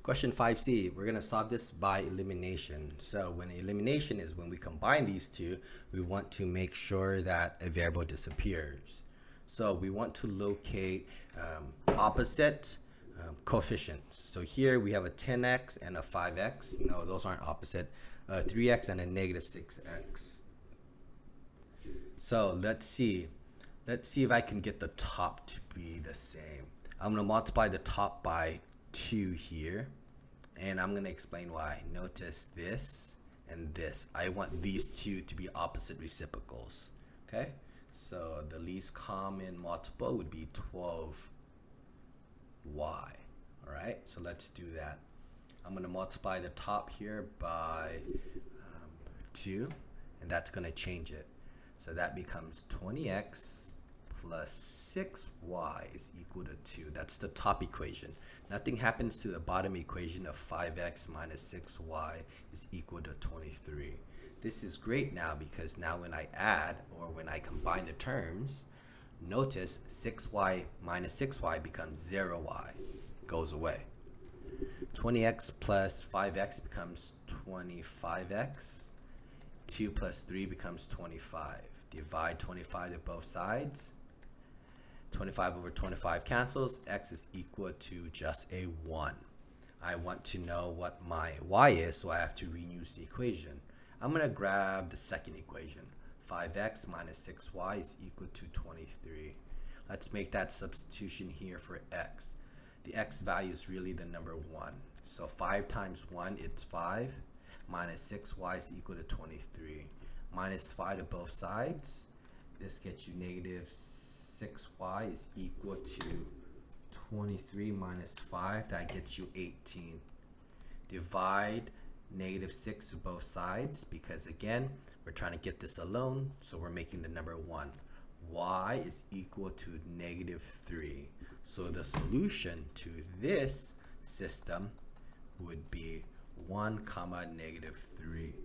Question 5C, we're going to solve this by elimination. So when elimination is when we combine these two, we want to make sure that a variable disappears. So we want to locate opposite coefficients. So here we have a 10x and a 5x. No, those aren't opposite. 3x and a negative 6x. So let's see if I can get the top to be the same. I'm going to multiply the top by 2 here, and I'm going to explain why. Notice this and this. I want these two to be opposite reciprocals. Okay, so the least common multiple would be 12y. All right, so let's do that. I'm going to multiply the top here by 2, and that's going to change it. So that becomes 20x plus 6y is equal to 2. That's the top equation. Nothing happens to the bottom equation of 5x minus 6y is equal to 23. This is great now because now when I add or when I combine the terms, notice 6y minus 6y becomes 0y. It goes away. 20x plus 5x becomes 25x. 2 plus 3 becomes 25. Divide 25 to both sides. 25 over 25 cancels. X is equal to just a 1. I want to know what my y is, so I have to reuse the equation. I'm going to grab the second equation. 5x minus 6y is equal to 23. Let's make that substitution here for x. The x value is really the number 1. So 5 times 1, it's 5. Minus 6y is equal to 23. Minus 5 to both sides. This gets you negative 6y is equal to 23 minus 5. That gets you 18. Divide negative 6 to both sides because, again, we're trying to get this alone, so we're making the number 1. Y is equal to negative 3. So the solution to this system would be 1 comma negative 3.